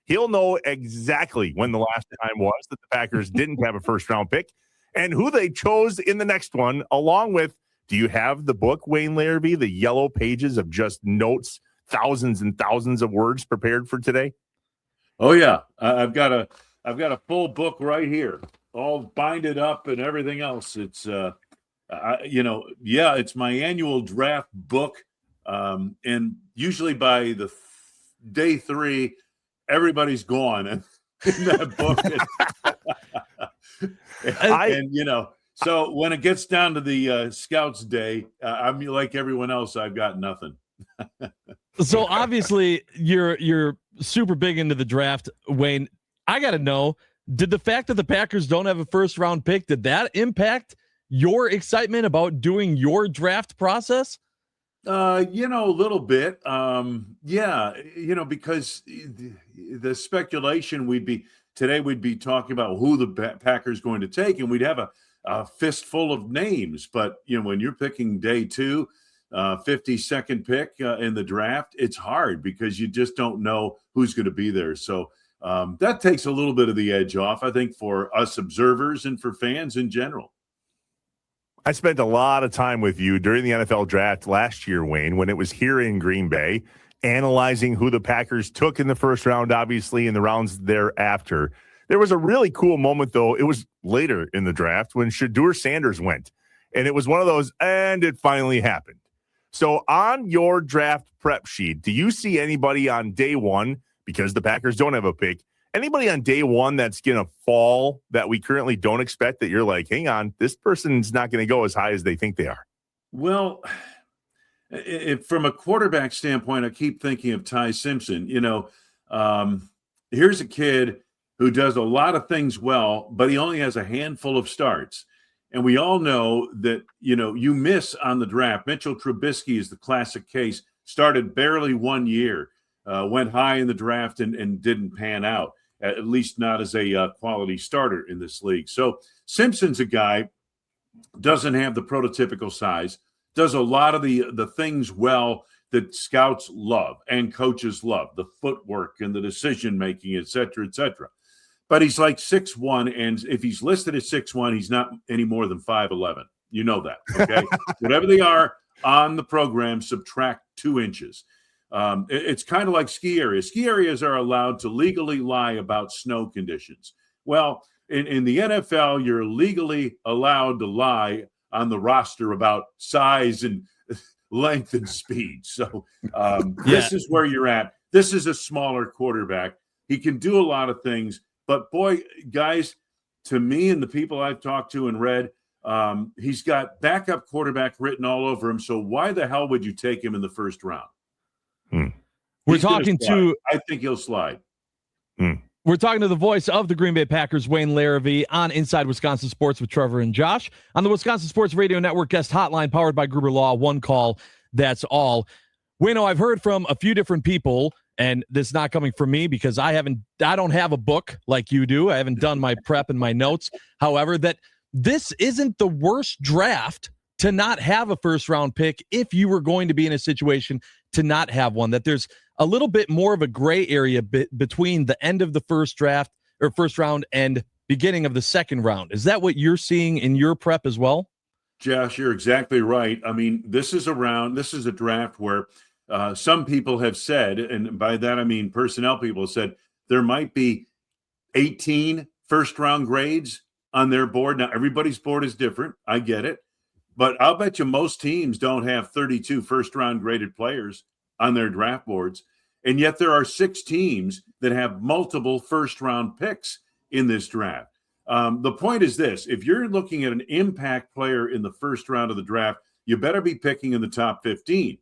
he'll know exactly when the last time was that the Packers didn't have a first-round pick and who they chose in the next one, along with, do you have the book, Wayne Larrivee, the yellow pages of just notes, thousands and thousands of words prepared for today? Oh, yeah. I've got a full book right here, all binded up and everything else. It's, it's my annual draft book. And usually by the day 3, everybody's gone in that book. So when it gets down to the Scouts Day, I'm like everyone else. I've got nothing. So obviously you're super big into the draft, Wayne. I got to know, did the fact that the Packers don't have a first round pick, did that impact your excitement about doing your draft process? A little bit. Because the speculation we'd be talking about who the Packers going to take, and we'd have a fistful of names. But, when you're picking day 2, 52nd pick in the draft, it's hard because you just don't know who's going to be there. So that takes a little bit of the edge off, I think, for us observers and for fans in general. I spent a lot of time with you during the NFL draft last year, Wayne, when it was here in Green Bay, analyzing who the Packers took in the first round, obviously, in the rounds thereafter. There was a really cool moment, though. It was later in the draft when Shedeur Sanders went, and it was one of those, and it finally happened. So on your draft prep sheet, do you see anybody on day 1, because the Packers don't have a pick, anybody on day 1 that's going to fall that we currently don't expect, that you're like, hang on, this person's not going to go as high as they think they are? Well, from a quarterback standpoint, I keep thinking of Ty Simpson. Here's a kid who does a lot of things well, but he only has a handful of starts. And we all know that, you miss on the draft. Mitchell Trubisky is the classic case, started barely 1 year, went high in the draft and didn't pan out, at least not as a quality starter in this league. So Simpson's a guy, doesn't have the prototypical size, does a lot of the things well that scouts love and coaches love, the footwork and the decision-making, et cetera, et cetera. But he's like 6'1", and if he's listed at 6'1", he's not any more than 5'11". You know that, okay? Whatever they are on the program, subtract 2 inches. It's kind of like ski areas. Ski areas are allowed to legally lie about snow conditions. Well, in the NFL, you're legally allowed to lie on the roster about size and length and speed. So this is where you're at. This is a smaller quarterback. He can do a lot of things. But, boy, guys, to me and the people I've talked to and read, he's got backup quarterback written all over him. So why the hell would you take him in the first round? We're talking to – I think he'll slide. We're talking to the voice of the Green Bay Packers, Wayne Larrivee, on Inside Wisconsin Sports with Trevor and Josh on the Wisconsin Sports Radio Network guest hotline powered by Gruber Law. One call, that's all. Wayno, I've heard from a few different people, and this is not coming from me because I don't have a book like you do. I haven't done my prep and my notes. However, that this isn't the worst draft to not have a first round pick if you were going to be in a situation to not have one, that there's a little bit more of a gray area between the end of the first round and beginning of the second round. Is that what you're seeing in your prep as well? Josh, you're exactly right. I mean, this is a draft where some people have said, and by that I mean personnel people have said, there might be 18 first-round grades on their board. Now, everybody's board is different. I get it. But I'll bet you most teams don't have 32 first-round graded players on their draft boards. And yet there are 6 teams that have multiple first-round picks in this draft. The point is this. If you're looking at an impact player in the first round of the draft, you better be picking in the top 15.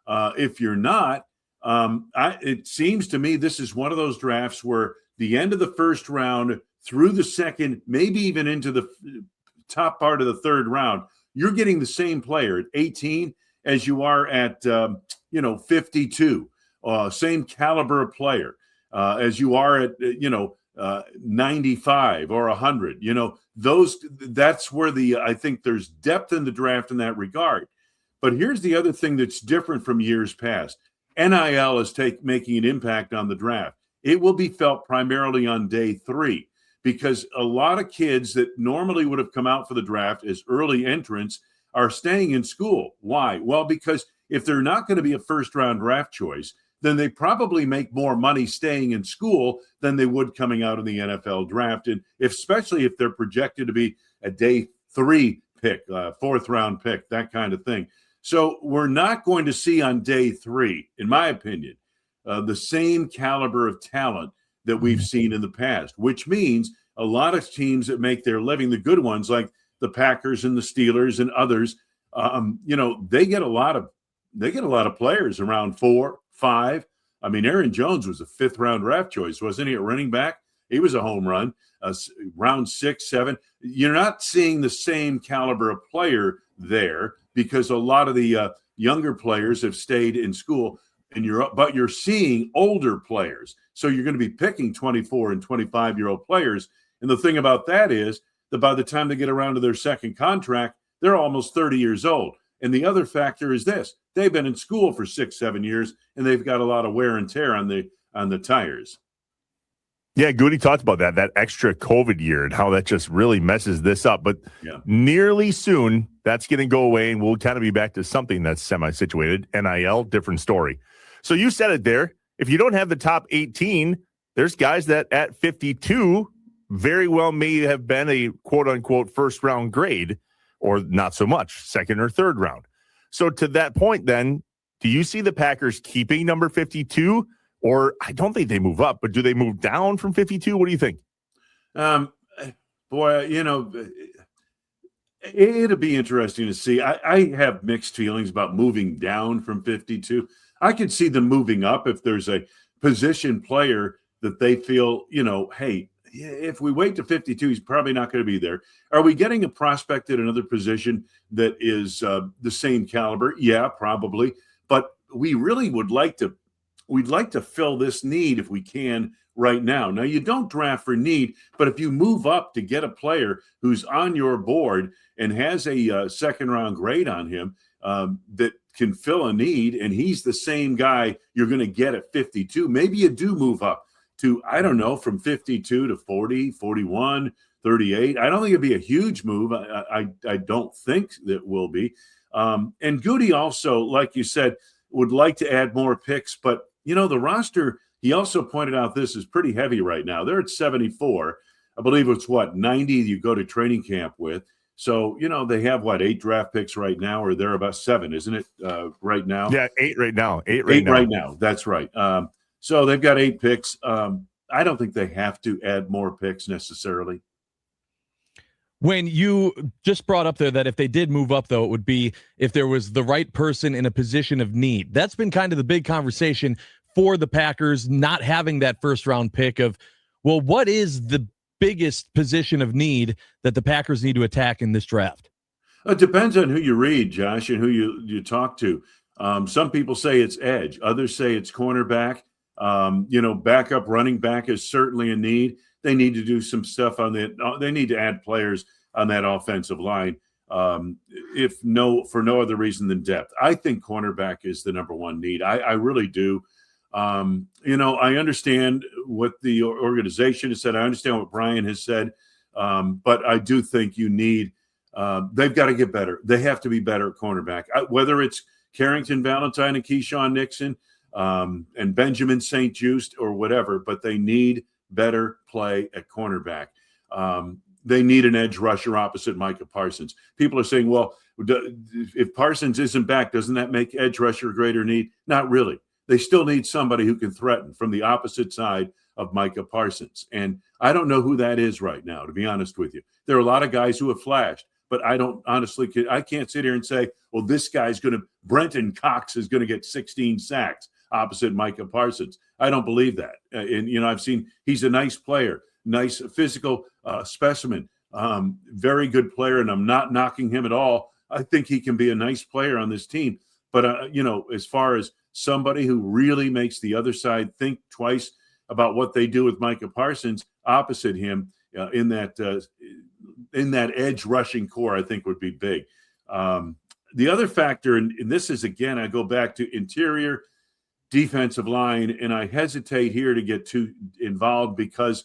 If you're not, it seems to me this is one of those drafts where the end of the first round through the second, maybe even into the top part of the third round, you're getting the same player at 18 as you are at 52. Same caliber of player as you are at 95 or 100. That's where I think there's depth in the draft in that regard. But here's the other thing that's different from years past. NIL is making an impact on the draft. it will be felt primarily on day 3, because a lot of kids that normally would have come out for the draft as early entrants are staying in school. Why? Well, because if they're not going to be a first-round draft choice, then they probably make more money staying in school than they would coming out in the NFL draft, and especially if they're projected to be a day 3 pick, 4th-round pick, that kind of thing. So we're not going to see on day 3, in my opinion, the same caliber of talent that we've seen in the past, which means a lot of teams that make their living, the good ones like the Packers and the Steelers and others, they get a lot of players around 4, 5. I mean, Aaron Jones was a 5th-round draft choice, wasn't he? At running back, he was a home run. Round 6, 7. You're not seeing the same caliber of player there because a lot of the younger players have stayed in school. But you're seeing older players. So you're going to be picking 24 and 25-year-old players. And the thing about that is that by the time they get around to their second contract, they're almost 30 years old. And the other factor is this: they've been in school for 6, 7 years, and they've got a lot of wear and tear on the tires. Yeah, Goody talked about that extra COVID year and how that just really messes this up. But nearly soon, that's going to go away, and we'll kind of be back to something that's semi-situated. NIL, different story. So you said it there. If you don't have the top 18, there's guys that at 52 very well may have been a quote-unquote first-round grade, or not so much, second or third round. So to that point then, do you see the Packers keeping number 52? Or I don't think they move up, but do they move down from 52? What do you think? It'll be interesting to see. I have mixed feelings about moving down from 52. I could see them moving up if there's a position player that they feel, hey, if we wait to 52, he's probably not going to be there. Are we getting a prospect at another position that is the same caliber? Yeah, probably. But we really we'd like to fill this need if we can right now. Now, you don't draft for need, but if you move up to get a player who's on your board and has a second-round grade on him that can fill a need, and he's the same guy you're going to get at 52, maybe you do move up to, I don't know, from 52 to 40, 41, 38. I don't think it'd be a huge move. I don't think that will be. And Goody also, like you said, would like to add more picks, but the roster, he also pointed out, this is pretty heavy right now. They're at 74. I believe it's 90 you go to training camp with. So, they have 8 draft picks right now, or they're about 7, isn't it, right now? Yeah, 8 right now. 8 right now. That's right. So they've got 8 picks. I don't think they have to add more picks necessarily. When you just brought up there that if they did move up, though, it would be if there was the right person in a position of need. That's been kind of the big conversation for the Packers, not having that first-round pick of, well, what is the biggest position of need that the Packers need to attack in this draft? It depends on who you read, Josh, and who you talk to. Some people say it's edge. Others say it's cornerback. Backup running back is certainly a need. They need to do some stuff on that. They need to add players on that offensive line, for no other reason than depth. I think cornerback is the number one need. I really do. I understand what the organization has said. I understand what Brian has said. But I do think you need they've got to get better. They have to be better at cornerback, whether it's Carrington Valentine and Keyshawn Nixon and Benjamin St. Juste or whatever, but they need better play at cornerback. They need an edge rusher opposite Micah Parsons. People are saying, well, if Parsons isn't back, doesn't that make edge rusher a greater need? Not really. They still need somebody who can threaten from the opposite side of Micah Parsons. And I don't know who that is right now, to be honest with you. There are a lot of guys who have flashed, but I can't sit here and say, well, this guy's Brenton Cox is going to get 16 sacks opposite Micah Parsons. I don't believe that. And, I've seen he's a nice player, nice physical specimen, very good player, and I'm not knocking him at all. I think he can be a nice player on this team. But, as far as somebody who really makes the other side think twice about what they do with Micah Parsons opposite him in that edge rushing core, I think would be big. The other factor, and this is, again, I go back to interior. defensive line, and I hesitate here to get too involved because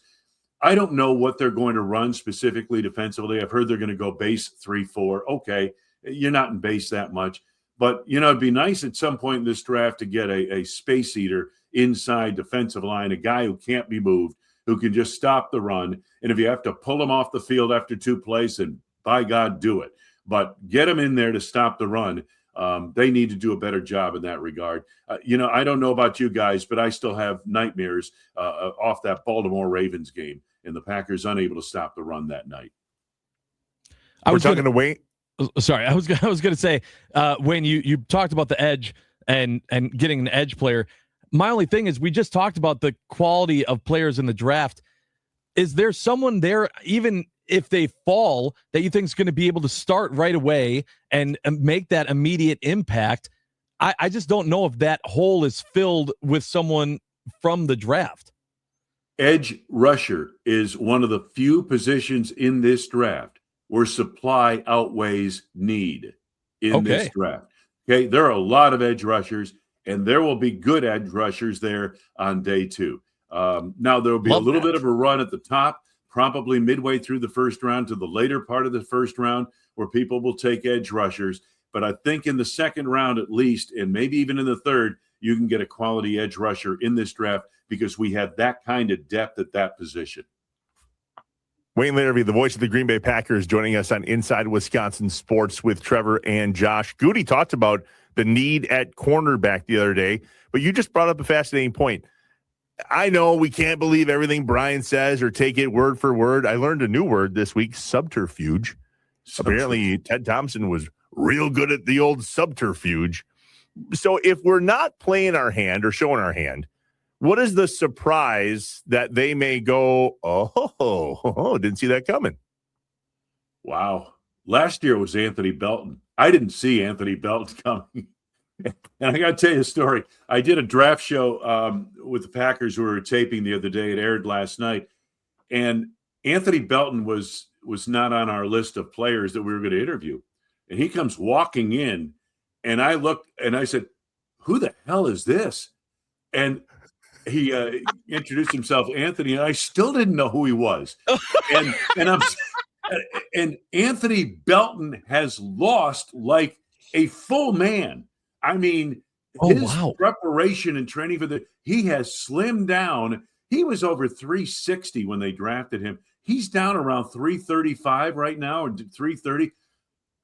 I don't know what they're going to run specifically defensively. I've heard they're going to go base 3-4. Okay, you're not in base that much. But, it'd be nice at some point in this draft to get a space eater inside defensive line, a guy who can't be moved, who can just stop the run. And if you have to pull him off the field after 2 plays, then by God, do it. But get him in there to stop the run. They need to do a better job in that regard. I don't know about you guys, but I still have nightmares off that Baltimore Ravens game and the Packers unable to stop the run that night. We're talking to Wayne. Sorry, I was going to say, when you talked about the edge and getting an edge player, my only thing is we just talked about the quality of players in the draft. Is there someone there, even if they fall, that you think is going to be able to start right away and make that immediate impact? I just don't know if that hole is filled with someone from the draft. Edge rusher is one of the few positions in this draft where supply outweighs need in this draft. Okay, there are a lot of edge rushers, and there will be good edge rushers there on day 2. Now, there will be a little bit of a run at the top, probably midway through the first round to the later part of the first round, where people will take edge rushers. But I think in the second round at least, and maybe even in the third, you can get a quality edge rusher in this draft because we have that kind of depth at that position. Wayne Larrivee, the voice of the Green Bay Packers, joining us on Inside Wisconsin Sports with Trevor and Josh. Goody talked about the need at cornerback the other day, but you just brought up a fascinating point. I know we can't believe everything Brian says or take it word for word. I learned a new word this week, subterfuge. Apparently, Ted Thompson was real good at the old subterfuge. So if we're not playing our hand or showing our hand, what is the surprise that they may go, didn't see that coming? Wow. Last year was Anthony Belton. I didn't see Anthony Belton coming. And I got to tell you a story. I did a draft show with the Packers we were taping the other day. It aired last night. And Anthony Belton was not on our list of players that we were going to interview. And he comes walking in, and I looked, and I said, who the hell is this? And he introduced himself, Anthony, and I still didn't know who he was. And Anthony Belton has lost like a full man. I mean, his preparation and training he has slimmed down. He was over 360 when they drafted him. He's down around 335 right now, or 330.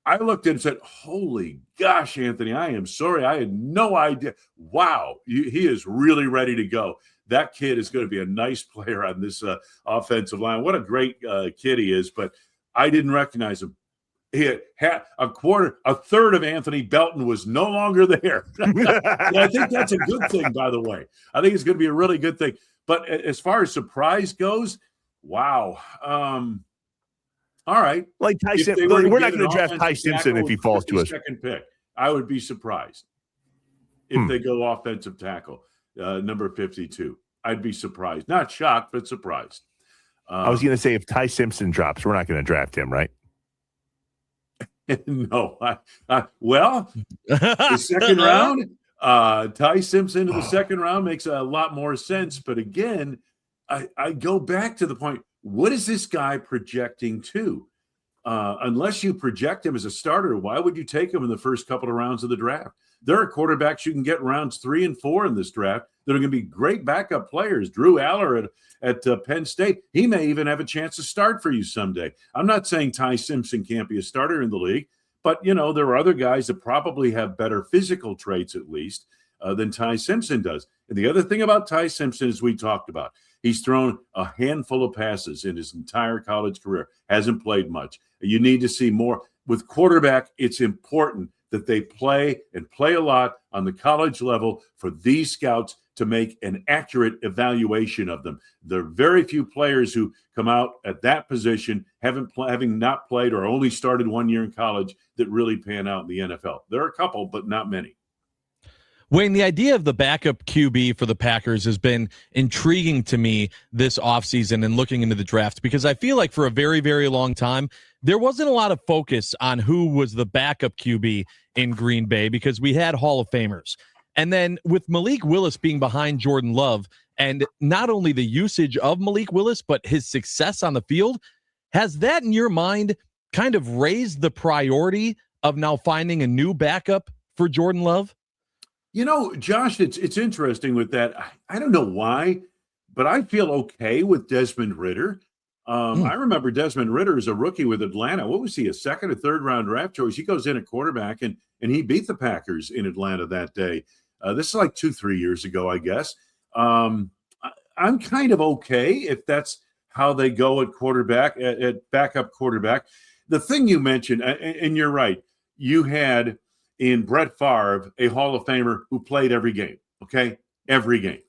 I looked at him and said, holy gosh, Anthony, I am sorry. I had no idea. Wow, he is really ready to go. That kid is going to be a nice player on this offensive line. What a great kid he is, but I didn't recognize him. He had a third of Anthony Belton was no longer there. I think that's a good thing, by the way. I think it's going to be a really good thing. But as far as surprise goes, wow. All right. Like Ty Simpson. We're not going to draft Ty Simpson if he falls to us. Second pick. I would be surprised if they go offensive tackle, number 52. I'd be surprised. Not shocked, but surprised. I was going to say if Ty Simpson drops, we're not going to draft him, right? No. The second round, Ty Simpson in the second round makes a lot more sense. But again, I go back to the point. What is this guy projecting to? Unless you project him as a starter, why would you take him in the first couple of rounds of the draft? There are quarterbacks you can get rounds 3 and 4 in this draft that are going to be great backup players. Drew Aller at Penn State, he may even have a chance to start for you someday. I'm not saying Ty Simpson can't be a starter in the league, but, there are other guys that probably have better physical traits at least than Ty Simpson does. And the other thing about Ty Simpson, as we talked about, he's thrown a handful of passes in his entire college career, hasn't played much. You need to see more. With quarterback, it's important that they play and play a lot on the college level for these scouts to make an accurate evaluation of them. There are very few players who come out at that position, having not played or only started 1 year in college, that really pan out in the NFL. There are a couple, but not many. Wayne, the idea of the backup QB for the Packers has been intriguing to me this offseason and looking into the draft, because I feel like for a very, very long time, there wasn't a lot of focus on who was the backup QB in Green Bay because we had Hall of Famers. And then with Malik Willis being behind Jordan Love, and not only the usage of Malik Willis, but his success on the field, has that in your mind kind of raised the priority of now finding a new backup for Jordan Love? You know, Josh, it's interesting with that. I don't know why, but I feel okay with Desmond Ridder. I remember Desmond Ridder as a rookie with Atlanta. What was he, a second or third round draft choice? He goes in at quarterback, and he beat the Packers in Atlanta that day. This is like 2-3 years ago, I guess. I'm kind of okay if that's how they go at quarterback, at backup quarterback. The thing you mentioned, and you're right, you had in Brett Favre a Hall of Famer who played every game, okay? Every game.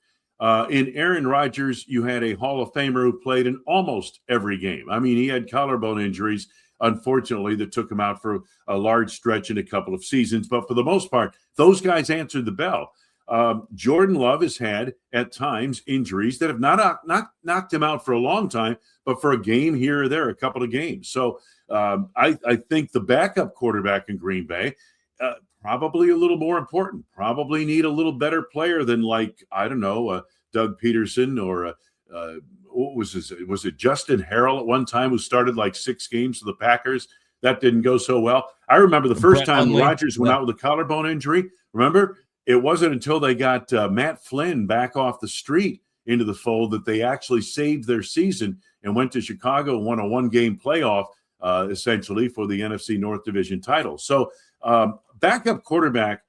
In Aaron Rodgers, you had a Hall of Famer who played in almost every game. I mean, he had collarbone injuries, unfortunately, that took him out for a large stretch in a couple of seasons. But for the most part, those guys answered the bell. Jordan Love has had, at times, injuries that have not knocked him out for a long time, but for a game here or there, a couple of games. So I think the backup quarterback in Green Bay, probably a little more important, probably need a little better player than, like, I don't know, Doug Peterson or what was it Justin Harrell at one time, who started like 6 games for the Packers? That didn't go so well. I remember the first time Rodgers went out with a collarbone injury. Remember? It wasn't until they got Matt Flynn back off the street into the fold that they actually saved their season and went to Chicago and won a 1-game playoff, essentially, for the NFC North Division title. So backup quarterback,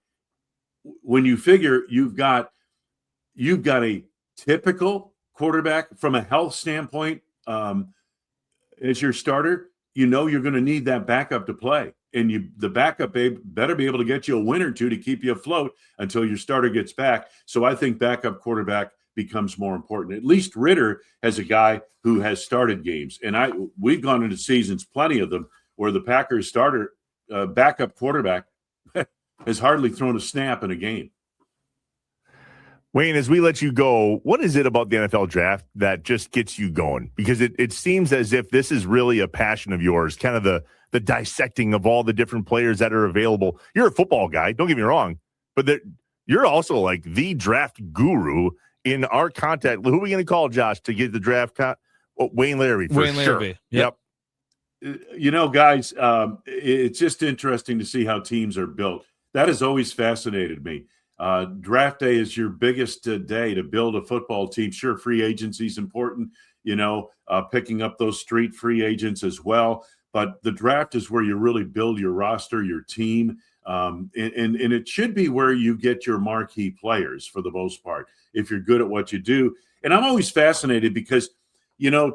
when you figure you've got a typical quarterback from a health standpoint as your starter, you know you're going to need that backup to play. And the backup better be able to get you a win or two to keep you afloat until your starter gets back. So I think backup quarterback becomes more important. At least Ridder has a guy who has started games. And we've gone into seasons, plenty of them, where the Packers starter backup quarterback has hardly thrown a snap in a game. Wayne, as we let you go, what is it about the NFL draft that just gets you going? Because it seems as if this is really a passion of yours, kind of the dissecting of all the different players that are available. You're a football guy, don't get me wrong, but you're also like the draft guru in our contact. Who are we going to call, Josh, to get the draft? Wayne Larrivee, for sure. Larrivee. Yep. You know, guys, it's just interesting to see how teams are built. That has always fascinated me. Draft day is your biggest day to build a football team. Sure, free agency is important, picking up those street free agents as well. But the draft is where you really build your roster, your team, and it should be where you get your marquee players for the most part, if you're good at what you do. And I'm always fascinated because,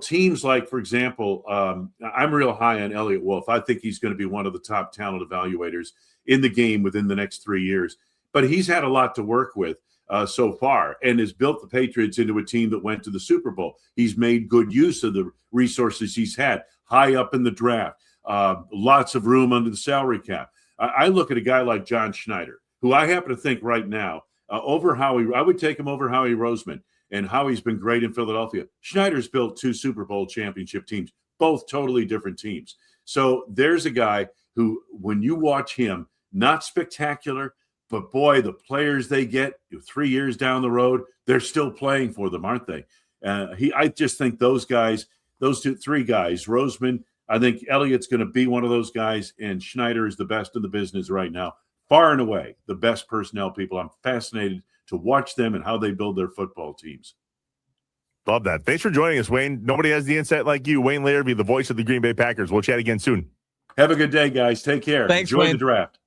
teams like, for example, I'm real high on Elliott Wolf. I think he's going to be one of the top talent evaluators in the game within the next 3 years. But he's had a lot to work with so far and has built the Patriots into a team that went to the Super Bowl. He's made good use of the resources he's had high up in the draft, lots of room under the salary cap. I look at a guy like John Schneider, who I happen to think right now over Howie. I would take him over Howie Roseman, and Howie's been great in Philadelphia. Schneider's built 2 Super Bowl championship teams, both totally different teams. So there's a guy who, when you watch him, not spectacular, but boy, the players they get 3 years down the road, they're still playing for them, aren't they? I just think those guys, those 3 guys, Roseman, I think Elliott's going to be one of those guys, and Schneider is the best in the business right now, far and away the best personnel people. I'm fascinated to watch them and how they build their football teams. Love that. Thanks for joining us, Wayne. Nobody has the insight like you. Wayne Larrivee, the voice of the Green Bay Packers. We'll chat again soon. Have a good day, guys. Take care. Thanks, Enjoy Wayne. the draft.